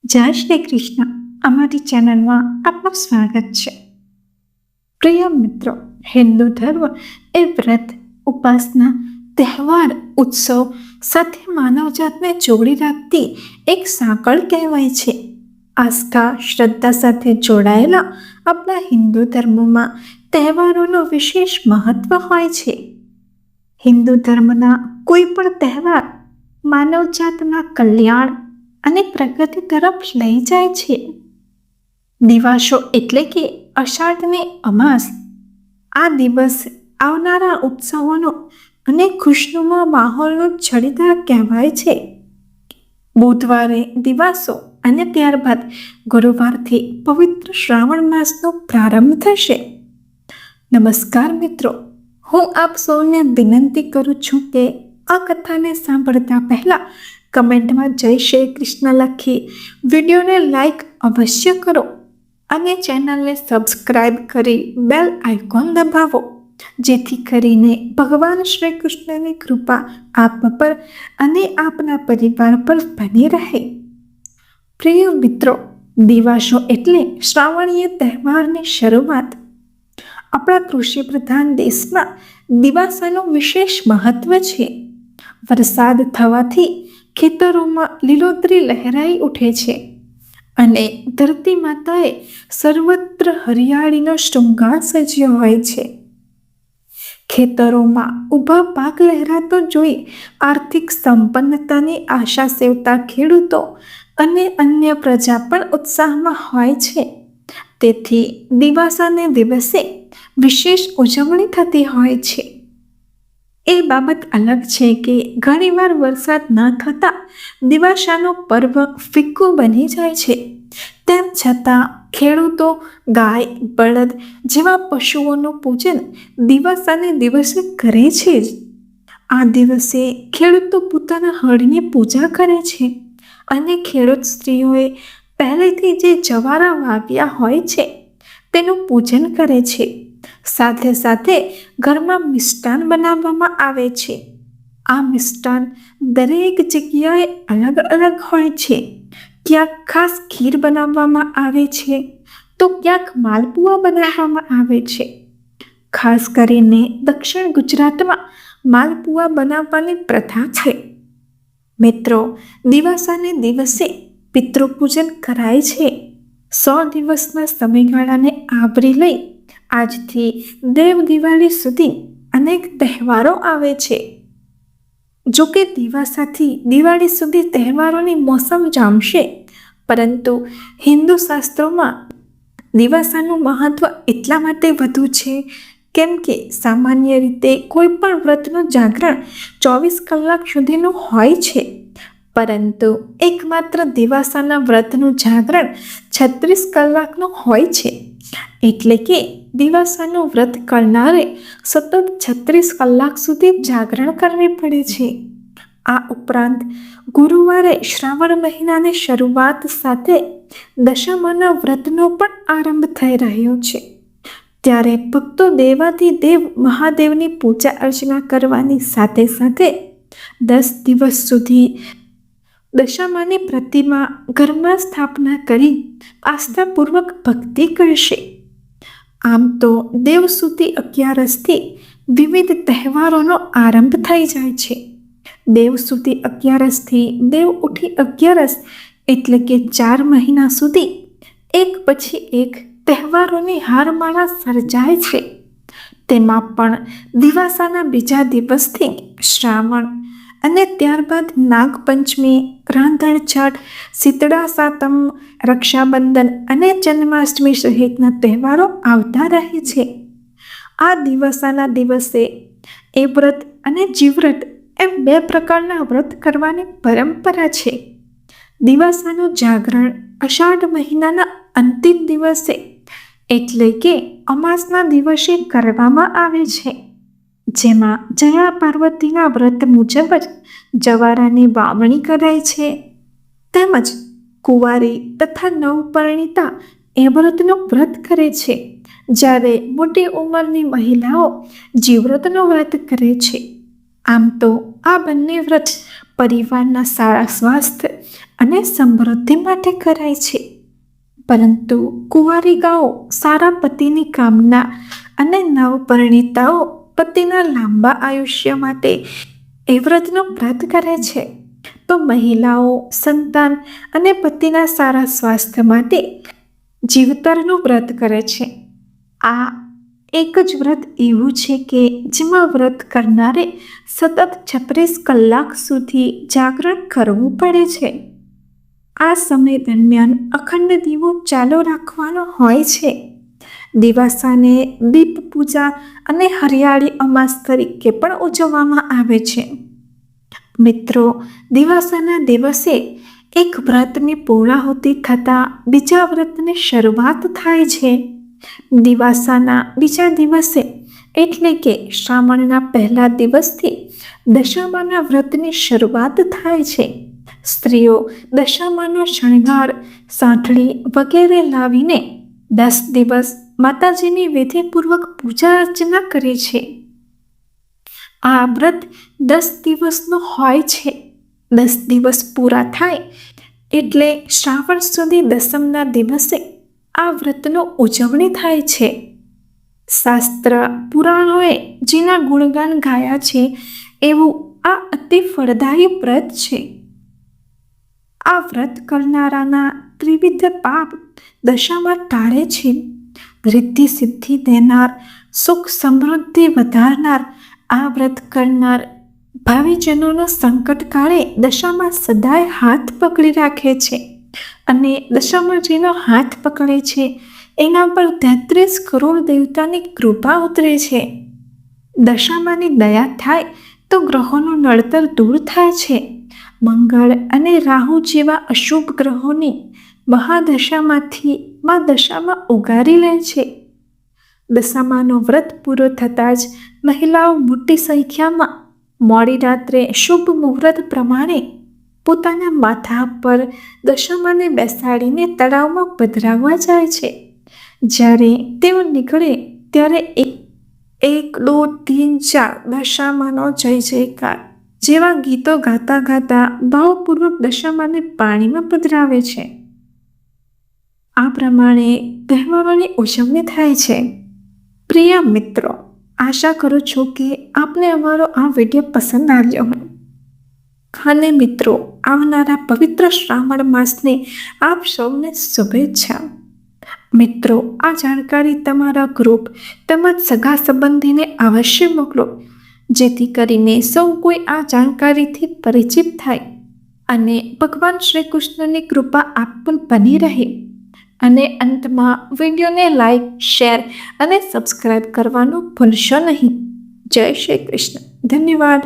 જય શ્રી કૃષ્ણ. અમારી ચેનલમાં આપનું સ્વાગત છે. પ્રિય મિત્રો, હિન્દુ ધર્મ એ વ્રત, ઉપાસના, તહેવાર, ઉત્સવ સાથે માનવજાતને જોડી રાખતી એક સાંકળ કહેવાય છે. આસ્થા, શ્રદ્ધા સાથે જોડાયેલા આપણા હિન્દુ ધર્મમાં તહેવારોનું વિશેષ મહત્વ હોય છે. હિન્દુ ધર્મના કોઈ પણ તહેવાર માનવજાતના કલ્યાણ અને પ્રગતિ તરફ લઈ જાય છે. દિવાસો એટલે કે અષાઢની અમાસ આ દિવસ આવનારા ઉત્સવોનો અને ખુશનુમા માહોલનો છડીદાર કહેવાય છે. બુધવારે દિવાસો અને ત્યારબાદ ગુરુવારથી પવિત્ર શ્રાવણ માસનો પ્રારંભ થશે. નમસ્કાર મિત્રો, હું આપ સૌને વિનંતી કરું છું કે આ કથાને સાંભળતા પહેલા કમેન્ટમાં જય શ્રી કૃષ્ણ લખી વિડીયોને લાઈક અવશ્ય કરો અને ચેનલને સબસ્ક્રાઈબ કરી બેલ આઇકોન દબાવો, જેથી કરીને ભગવાન શ્રી કૃષ્ણની કૃપા આપ પર અને આપના પરિવાર પર બની રહે. પ્રિય મિત્રો, દિવાસો એટલે શ્રાવણીય તહેવારની શરૂઆત. આપણા કૃષિ પ્રધાન દેશમાં દિવાસાનું વિશેષ મહત્વ છે. વરસાદ થવાથી ખેતરોમાં લીલોતરી લહેરાઈ ઉઠે છે અને ધરતી માતાએ સર્વત્ર હરિયાળીનો શૃંગાર સજ્યો હોય છે. ખેતરોમાં ઊભા પાક લહેરાતો જોઈ આર્થિક સંપન્નતાની આશા સેવતા ખેડૂતો અને અન્ય પ્રજા પણ ઉત્સાહમાં હોય છે. તેથી દિવાસાને દિવસે વિશેષ ઉજવણી થતી હોય છે. એ બાબત અલગ છે કે ઘણીવાર વરસાદ ન થતાં દિવાસાનું પર્વ ફિક્કું બની જાય છે. તેમ છતાં ખેડૂતો ગાય, બળદ જેવા પશુઓનું પૂજન દિવાસાને દિવસે કરે છે જ. આ દિવસે ખેડૂતો પોતાના હળની પૂજા કરે છે અને ખેડૂત સ્ત્રીઓએ પહેલેથી જે જવારા વાવ્યા હોય છે તેનું પૂજન કરે છે. સાથે સાથે ઘરમાં મિષ્ટાન બનાવવામાં આવે છે. આ મિષ્ટાન દરેક જગ્યાએ અલગ અલગ હોય છે. ક્યાંક ખાસ ખીર બનાવવામાં આવે છે તો ક્યાંક માલપુઆ બનાવવામાં આવે છે. ખાસ કરીને દક્ષિણ ગુજરાતમાં માલપુઆ બનાવવાની પ્રથા છે. મિત્રો, દિવાસાને દિવસે પિતૃપૂજન કરાય છે. 100 દિવસના સમયગાળાને આવરી લઈ આજથી દેવ દિવાળી સુધી અનેક તહેવારો આવે છે. જો કે દિવાસાથી દિવાળી સુધી તહેવારોની મોસમ જામશે, પરંતુ હિન્દુ શાસ્ત્રોમાં દિવાસાનું મહત્વ એટલા માટે વધુ છે કેમ કે સામાન્ય રીતે કોઈ પણ વ્રતનું જાગરણ 24 કલાક સુધીનું હોય છે, પરંતુ એકમાત્ર દિવાસાના વ્રતનું જાગરણ 36 કલાકનું હોય છે. એટલે કે દિવાસાનું વ્રત કરનારે સતત 36 કલાક સુધી જાગરણ કરવી પડે છે. આ ઉપરાંત ગુરુવારે શ્રાવણ મહિનાની શરૂઆત સાથે દશામાના વ્રતનો પણ આરંભ થઈ રહ્યો છે. ત્યારે ભક્તો દેવાધિદેવ મહાદેવની પૂજા અર્ચના કરવાની સાથે સાથે 10 દિવસ સુધી દશામાની પ્રતિમા ઘરમાં સ્થાપના કરી આસ્થાપૂર્વક ભક્તિ કરશે. આમ તો દેવસુતી 11થી વિવિધ તહેવારોનો આરંભ થઈ જાય છે. દેવસુતી 11થી દેવ ઉઠી 11 એટલે કે 4 મહિના સુધી એક પછી એક તહેવારોની હારમાળા સર્જાય છે. તેમાં પણ દિવાસાના બીજા દિવસથી શ્રાવણ અને ત્યારબાદ નાગપંચમી, રાંધણ છઠ, શીતળા સાતમ, રક્ષાબંધન અને જન્માષ્ટમી સહિતના તહેવારો આવતા રહે છે. આ દિવાસાના દિવસે એ વ્રત અને જીવ્રત એમ 2 પ્રકારના વ્રત કરવાની પરંપરા છે. દિવાસાનું જાગરણ અષાઢ મહિનાના અંતિમ દિવસે એટલે કે અમાસના દિવસે કરવામાં આવે છે, જેમાં જયા પાર્વતીના વ્રત મુજબ જ જવારાની વાવણી કરાય છે. તેમજ કુંવારી તથા નવપરિણીતા એ વ્રતનું વ્રત કરે છે, જ્યારે મોટી ઉંમરની મહિલાઓ જીવ્રતનું વ્રત કરે છે. આમ તો આ બંને વ્રત પરિવારના સારા સ્વાસ્થ્ય અને સમૃદ્ધિ માટે કરાય છે. પરંતુ કુંવારિકાઓ સારા પતિની કામના અને નવપરિણીતાઓ પતિના લાંબા આયુષ્ય માટે એ વ્રતનું વ્રત કરે છે. તો મહિલાઓ સંતાન અને પતિના સારા સ્વાસ્થ્ય માટે જીવતરનું વ્રત કરે છે. આ એક જ વ્રત એવું છે કે જેમાં વ્રત કરનારે સતત 36 કલાક સુધી જાગરણ કરવું પડે છે. આ સમય દરમિયાન અખંડ દીવો ચાલુ રાખવાનો હોય છે. દિવાસાને દીપ પૂજા અને હરિયાળી અમાસ તરીકે પણ ઉજવવામાં આવે છે. મિત્રો, દિવાસાના દિવસે એક વ્રતની પૂર્ણાહુતિ થતાં બીજા વ્રતની શરૂઆત થાય છે. દિવાસાના બીજા દિવસે એટલે કે શ્રાવણના પહેલા દિવસથી દશામાના વ્રતની શરૂઆત થાય છે. સ્ત્રીઓ દશામાનો શણગાર, સાંઠળી વગેરે લાવીને 10 દિવસ માતાજીની વિધિપૂર્વક પૂજા અર્ચના કરે છે. આ વ્રત 10 દિવસનું હોય છે. 10 દિવસ પૂરા થાય એટલે શ્રાવણ સુધી દસમના દિવસે આ વ્રતનો ઉજવણી થાય છે. શાસ્ત્ર પુરાણોએ જેના ગુણગાન ગાયા છે એવું આ અતિ ફળદાયી વ્રત છે. આ વ્રત કરનારાના ત્રિવિધ પાપ દશામાં ટાળે છે. રિદ્ધિ સિદ્ધિ દેનાર, સુખ સમૃદ્ધિ વધારનાર આ વ્રત કરનાર ભાવિજનોનો સંકટ કાળે દશામાં સદાય હાથ પકડી રાખે છે અને દશામાં જેનો હાથ પકડે છે એના પર 33 કરોડ દેવતાની કૃપા ઉતરે છે. દશામાની દયા થાય તો ગ્રહોનું નડતર દૂર થાય છે. મંગળ અને રાહુ જેવા અશુભ ગ્રહોની મહાદશામાંથી માં દશામાં ઉગારી લે છે. દશામાનો વ્રત પૂરો થતાં જ મહિલાઓ મોટી સંખ્યામાં મોડી રાત્રે શુભ મુહૂર્ત પ્રમાણે પોતાના માથા પર દશામાને બેસાડીને તળાવમાં પધરાવવા જાય છે. જ્યારે તેઓ નીકળે ત્યારે 1, 2, 3, 4 દશામાનો જય જયકાર જેવા ગીતો ગાતા ગાતા ભાવપૂર્વક દશામાને પાણીમાં પધરાવે છે. આ પ્રમાણે તહેવારોની ઉજવણી થાય છે. પ્રિય મિત્રો, આશા કરું છું કે આપને અમારો આ વિડીયો પસંદ આવ્યો હોય. અને મિત્રો, આવનારા પવિત્ર શ્રાવણ માસની આપ સૌને શુભેચ્છા. મિત્રો, આ જાણકારી તમારા ગ્રુપ તેમજ સગા સંબંધીને અવશ્ય મોકલો, જેથી કરીને સૌ કોઈ આ જાણકારીથી પરિચિત થાય અને ભગવાન શ્રી કૃષ્ણની કૃપા આપ પર બની રહે. અને અંતમાં વિડીયોને લાઈક, શેર અને સબસ્ક્રાઈબ કરવાનું ભૂલશો નહીં. જય શ્રી કૃષ્ણ. ધન્યવાદ.